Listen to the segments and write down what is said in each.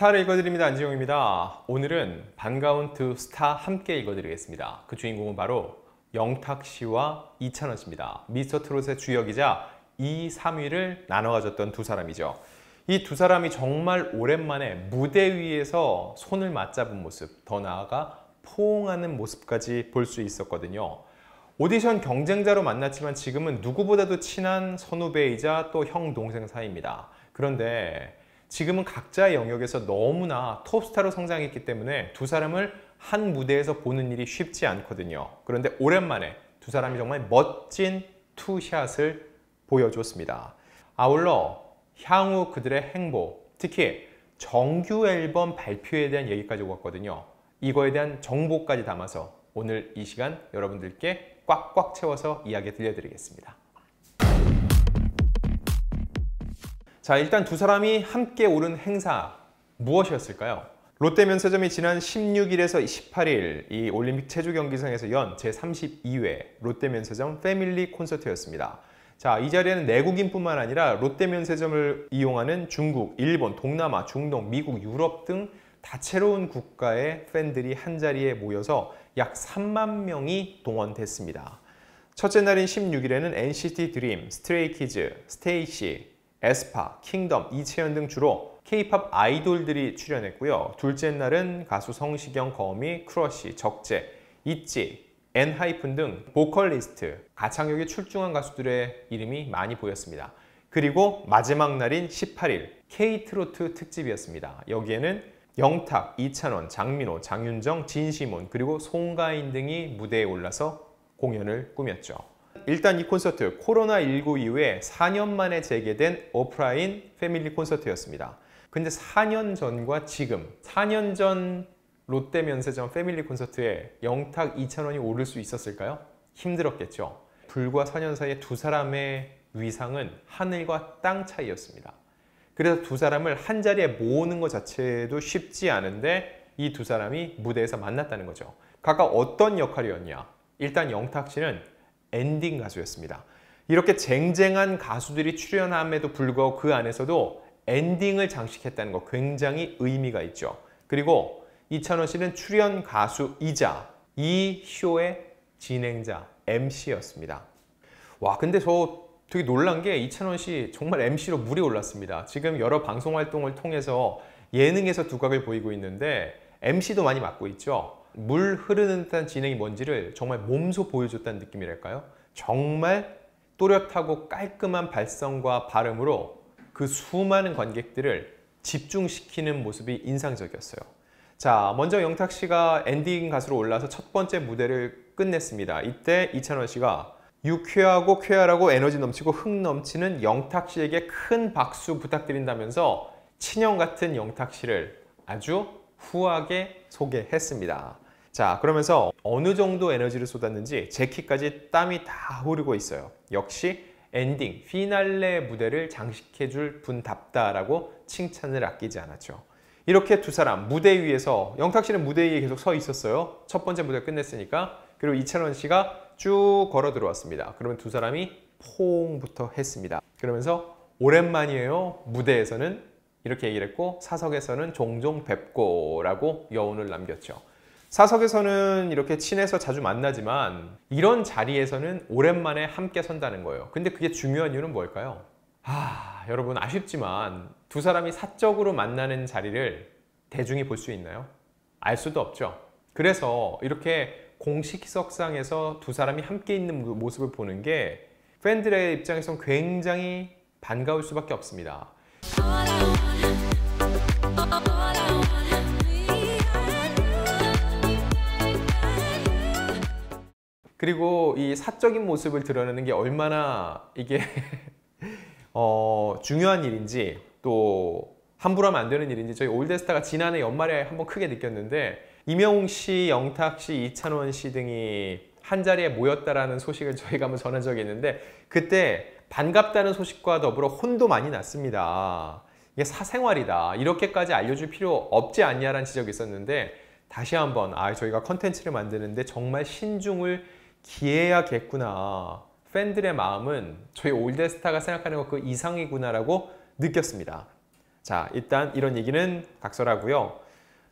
스타를 읽어드립니다. 안지용입니다. 오늘은 반가운 두 스타 함께 읽어드리겠습니다. 그 주인공은 바로 영탁 씨와 이찬원 씨입니다. 미스터트롯의 주역이자 2, 3위를 나눠 가졌던 두 사람이죠. 이 두 사람이 정말 오랜만에 무대 위에서 손을 맞잡은 모습, 더 나아가 포옹하는 모습까지 볼 수 있었거든요. 오디션 경쟁자로 만났지만 지금은 누구보다도 친한 선후배이자 또 형 동생 사이입니다. 그런데 지금은 각자의 영역에서 너무나 톱스타로 성장했기 때문에 두 사람을 한 무대에서 보는 일이 쉽지 않거든요. 그런데 오랜만에 두 사람이 정말 멋진 투샷을 보여줬습니다. 아울러 향후 그들의 행보, 특히 정규 앨범 발표에 대한 얘기까지 오갔거든요. 이거에 대한 정보까지 담아서 오늘 이 시간 여러분들께 꽉꽉 채워서 이야기 들려드리겠습니다. 자, 일단 두 사람이 함께 오른 행사 무엇이었을까요? 롯데면세점이 지난 16일에서 18일 이 올림픽 체조 경기장에서 연 제32회 롯데면세점 패밀리 콘서트였습니다. 자, 이 자리에는 내국인뿐만 아니라 롯데면세점을 이용하는 중국, 일본, 동남아, 중동, 미국, 유럽 등 다채로운 국가의 팬들이 한자리에 모여서 약 3만 명이 동원됐습니다. 첫째 날인 16일에는 NCT 드림, 스트레이키즈, 스테이시, 에스파, 킹덤, 이채연 등 주로 K-팝 아이돌들이 출연했고요. 둘째 날은 가수 성시경, 거미, 크러쉬, 적재, 있지, 엔하이픈 등 보컬리스트, 가창력이 출중한 가수들의 이름이 많이 보였습니다. 그리고 마지막 날인 18일 K-트로트 특집이었습니다. 여기에는 영탁, 이찬원, 장민호, 장윤정, 진시문 그리고 송가인 등이 무대에 올라서 공연을 꾸몄죠. 일단 이 콘서트 코로나19 이후에 4년 만에 재개된 오프라인 패밀리 콘서트였습니다. 근데 4년 전과 지금 4년 전 롯데면세점 패밀리 콘서트에 영탁, 이찬원이 오를 수 있었을까요? 힘들었겠죠. 불과 4년 사이에 두 사람의 위상은 하늘과 땅 차이였습니다. 그래서 두 사람을 한자리에 모으는 것 자체도 쉽지 않은데 이 두 사람이 무대에서 만났다는 거죠. 각각 어떤 역할이었냐? 일단 영탁 씨는 엔딩 가수였습니다. 이렇게 쟁쟁한 가수들이 출연함에도 불구하고 그 안에서도 엔딩을 장식했다는 거 굉장히 의미가 있죠. 그리고 이찬원 씨는 출연 가수이자 이 쇼의 진행자, MC였습니다. 와, 근데 저 되게 놀란 게 이찬원 씨 정말 MC로 물이 올랐습니다. 지금 여러 방송 활동을 통해서 예능에서 두각을 보이고 있는데 MC도 많이 맡고 있죠. 물 흐르는 듯한 진행이 뭔지를 정말 몸소 보여줬다는 느낌이랄까요? 정말 또렷하고 깔끔한 발성과 발음으로 그 수많은 관객들을 집중시키는 모습이 인상적이었어요. 자, 먼저 영탁 씨가 엔딩 가수로 올라서 첫 번째 무대를 끝냈습니다. 이때 이찬원 씨가 유쾌하고 쾌활하고 에너지 넘치고 흥 넘치는 영탁 씨에게 큰 박수 부탁드린다면서 친형 같은 영탁 씨를 아주 후하게 소개했습니다. 자, 그러면서 어느 정도 에너지를 쏟았는지 제 키까지 땀이 다 흐르고 있어요. 역시 엔딩, 피날레 무대를 장식해줄 분답다라고 칭찬을 아끼지 않았죠. 이렇게 두 사람 무대 위에서 영탁 씨는 무대 위에 계속 서 있었어요. 첫 번째 무대 끝냈으니까. 그리고 이찬원 씨가 쭉 걸어 들어왔습니다. 그러면 두 사람이 포옹부터 했습니다. 그러면서 오랜만이에요. 무대에서는 이렇게 얘기를 했고 사석에서는 종종 뵙고 라고 여운을 남겼죠. 사석에서는 이렇게 친해서 자주 만나지만 이런 자리에서는 오랜만에 함께 선다는 거예요. 근데 그게 중요한 이유는 뭘까요? 여러분 아쉽지만 두 사람이 사적으로 만나는 자리를 대중이 볼 수 있나요? 알 수도 없죠. 그래서 이렇게 공식석상에서 두 사람이 함께 있는 모습을 보는 게 팬들의 입장에선 굉장히 반가울 수밖에 없습니다. 그리고 이 사적인 모습을 드러내는 게 얼마나 이게 중요한 일인지 또 함부로 하면 안 되는 일인지 저희 올드스타가 지난해 연말에 한번 크게 느꼈는데 임영웅 씨, 영탁 씨, 이찬원 씨 등이 한자리에 모였다라는 소식을 저희가 한번 전한 적이 있는데 그때 반갑다는 소식과 더불어 혼도 많이 났습니다. 이게 사생활이다. 이렇게까지 알려줄 필요 없지 않냐라는 지적이 있었는데 다시 한번 저희가 컨텐츠를 만드는데 정말 신중을 기해야겠구나. 팬들의 마음은 저희 올드스타가 생각하는 것 그 이상이구나 라고 느꼈습니다. 자, 일단 이런 얘기는 각설하고요.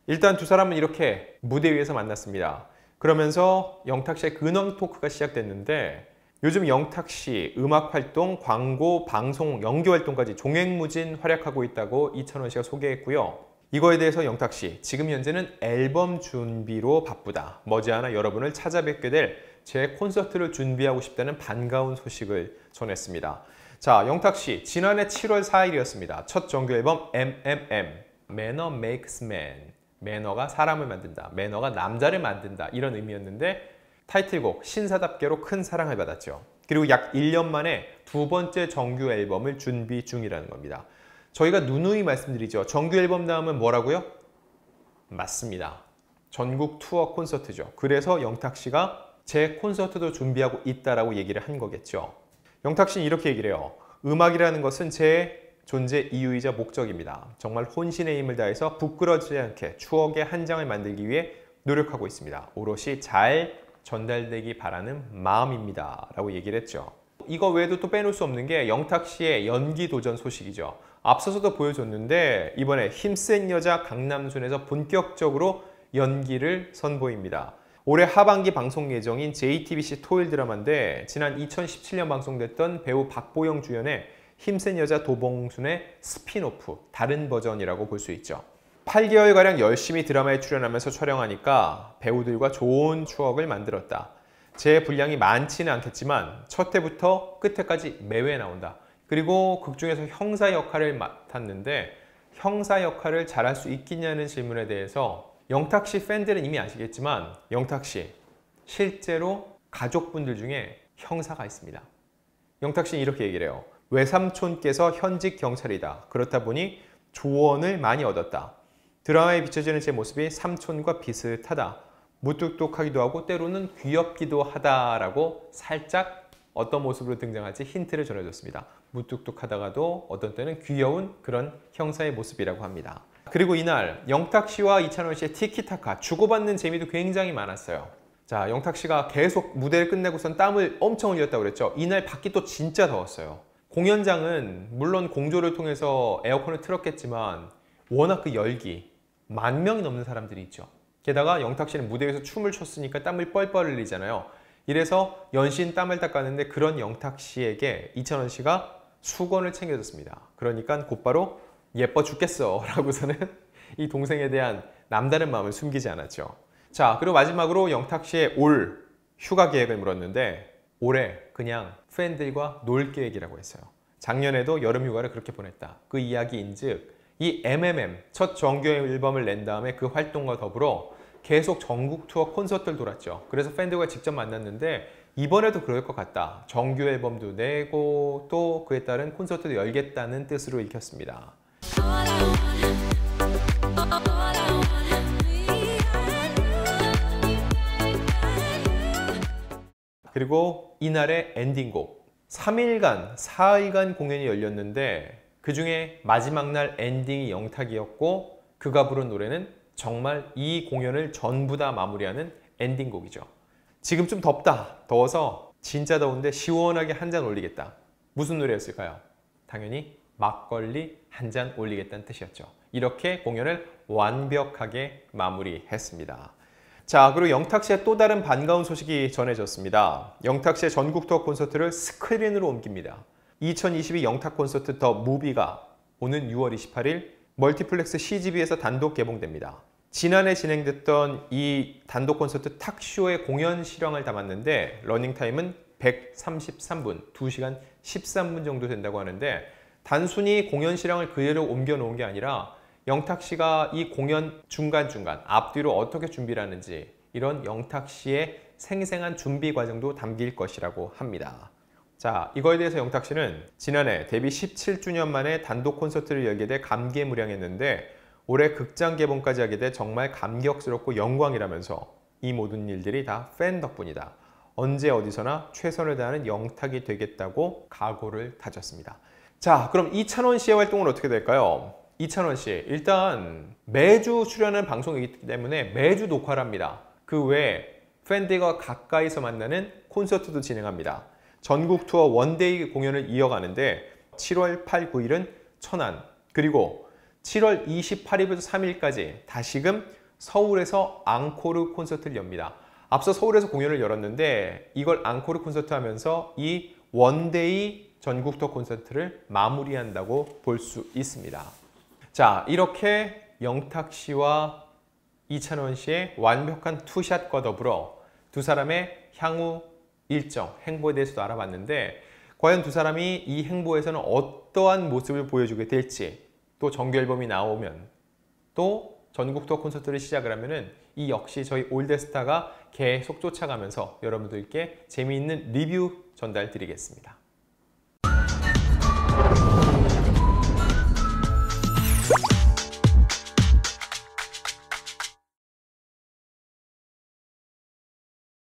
일단 두 사람은 이렇게 무대 위에서 만났습니다. 그러면서 영탁 씨의 근황 토크가 시작됐는데 요즘 영탁 씨 음악 활동, 광고, 방송, 연기 활동까지 종횡무진 활약하고 있다고 이찬원 씨가 소개했고요. 이거에 대해서 영탁 씨, 지금 현재는 앨범 준비로 바쁘다. 머지않아 여러분을 찾아뵙게 될 제 콘서트를 준비하고 싶다는 반가운 소식을 전했습니다. 자, 영탁 씨, 지난해 7월 4일이었습니다. 첫 정규 앨범 MMM, Manner Makes Man. 매너가 사람을 만든다. 매너가 남자를 만든다. 이런 의미였는데 타이틀곡 신사답게로 큰 사랑을 받았죠. 그리고 약 1년 만에 두 번째 정규 앨범을 준비 중이라는 겁니다. 저희가 누누이 말씀드리죠. 정규 앨범 다음은 뭐라고요? 맞습니다. 전국 투어 콘서트죠. 그래서 영탁 씨가 제 콘서트도 준비하고 있다라고 얘기를 한 거겠죠. 영탁 씨는 이렇게 얘기를 해요. 음악이라는 것은 제 존재 이유이자 목적입니다. 정말 혼신의 힘을 다해서 부끄러지지 않게 추억의 한 장을 만들기 위해 노력하고 있습니다. 오롯이 잘 전달되기 바라는 마음입니다. 라고 얘기를 했죠. 이거 외에도 또 빼놓을 수 없는 게 영탁 씨의 연기 도전 소식이죠. 앞서서도 보여줬는데 이번에 힘센 여자 강남순에서 본격적으로 연기를 선보입니다. 올해 하반기 방송 예정인 JTBC 토요일 드라마인데 지난 2017년 방송됐던 배우 박보영 주연의 힘센 여자 도봉순의 스핀오프, 다른 버전이라고 볼 수 있죠. 8개월가량 열심히 드라마에 출연하면서 촬영하니까 배우들과 좋은 추억을 만들었다. 제 분량이 많지는 않겠지만 첫 회부터 끝회까지 매회 나온다. 그리고 극중에서 형사 역할을 맡았는데 형사 역할을 잘할 수 있겠냐는 질문에 대해서 영탁 씨 팬들은 이미 아시겠지만 영탁 씨 실제로 가족분들 중에 형사가 있습니다. 영탁 씨는 이렇게 얘기를 해요. 외삼촌께서 현직 경찰이다. 그렇다 보니 조언을 많이 얻었다. 드라마에 비춰지는 제 모습이 삼촌과 비슷하다. 무뚝뚝하기도 하고 때로는 귀엽기도 하다라고 살짝 어떤 모습으로 등장할지 힌트를 전해줬습니다. 무뚝뚝하다가도 어떤 때는 귀여운 그런 형사의 모습이라고 합니다. 그리고 이날 영탁 씨와 이찬원 씨의 티키타카 주고받는 재미도 굉장히 많았어요. 자, 영탁 씨가 계속 무대를 끝내고선 땀을 엄청 흘렸다고 그랬죠. 이날 밖이 또 진짜 더웠어요. 공연장은 물론 공조를 통해서 에어컨을 틀었겠지만 워낙 그 열기, 10,000명이 넘는 사람들이 있죠. 게다가 영탁 씨는 무대 위에서 춤을 췄으니까 땀을 뻘뻘 흘리잖아요. 이래서 연신 땀을 닦았는데 그런 영탁 씨에게 이찬원 씨가 수건을 챙겨줬습니다. 그러니까 곧바로 예뻐 죽겠어 라고서는 이 동생에 대한 남다른 마음을 숨기지 않았죠. 자, 그리고 마지막으로 영탁 씨의 올 휴가 계획을 물었는데 올해 그냥 팬들과 놀 계획이라고 했어요. 작년에도 여름 휴가를 그렇게 보냈다. 그 이야기인즉 이 MMM 첫 정규 앨범을 낸 다음에 그 활동과 더불어 계속 전국 투어 콘서트를 돌았죠. 그래서 팬들과 직접 만났는데 이번에도 그럴 것 같다. 정규 앨범도 내고 또 그에 따른 콘서트도 열겠다는 뜻으로 읽혔습니다. 그리고 이날의 엔딩곡 3일간, 4일간 공연이 열렸는데 그 중에 마지막 날 엔딩이 영탁이었고 그가 부른 노래는 정말 이 공연을 전부 다 마무리하는 엔딩곡이죠. 지금 좀 덥다. 더워서 진짜 더운데 시원하게 한 잔 올리겠다. 무슨 노래였을까요? 당연히 막걸리 한 잔 올리겠다는 뜻이었죠. 이렇게 공연을 완벽하게 마무리했습니다. 자, 그리고 영탁 씨의 또 다른 반가운 소식이 전해졌습니다. 영탁 씨의 전국 투어 콘서트를 스크린으로 옮깁니다. 2022 영탁 콘서트 더 무비가 오는 6월 28일 멀티플렉스 CGV에서 단독 개봉됩니다. 지난해 진행됐던 이 단독 콘서트 탁쇼의 공연 실황을 담았는데 러닝타임은 133분, 2시간 13분 정도 된다고 하는데 단순히 공연 실황을 그대로 옮겨 놓은 게 아니라 영탁 씨가 이 공연 중간중간 앞뒤로 어떻게 준비를 하는지 이런 영탁 씨의 생생한 준비 과정도 담길 것이라고 합니다. 자, 이거에 대해서 영탁 씨는 지난해 데뷔 17주년 만에 단독 콘서트를 열게 돼 감개무량했는데 올해 극장 개봉까지 하게 돼 정말 감격스럽고 영광이라면서 이 모든 일들이 다 팬 덕분이다. 언제 어디서나 최선을 다하는 영탁이 되겠다고 각오를 다졌습니다. 자, 그럼 이찬원 씨의 활동은 어떻게 될까요? 이찬원 씨, 일단 매주 출연하는 방송이기 때문에 매주 녹화를 합니다. 그 외에 팬들과 가까이서 만나는 콘서트도 진행합니다. 전국 투어 원데이 공연을 이어가는데 7월 8, 9일은 천안, 그리고 7월 28일부터 3일까지 다시금 서울에서 앙코르 콘서트를 엽니다. 앞서 서울에서 공연을 열었는데 이걸 앙코르 콘서트 하면서 이 원데이 전국 투어 콘서트를 마무리한다고 볼 수 있습니다. 자, 이렇게 영탁 씨와 이찬원 씨의 완벽한 투샷과 더불어 두 사람의 향후 일정, 행보에 대해서도 알아봤는데 과연 두 사람이 이 행보에서는 어떠한 모습을 보여주게 될지, 또 정규 앨범이 나오면, 또 전국 투어 콘서트를 시작을 하면은 이 역시 저희 올드스타가 계속 쫓아가면서 여러분들께 재미있는 리뷰 전달 드리겠습니다.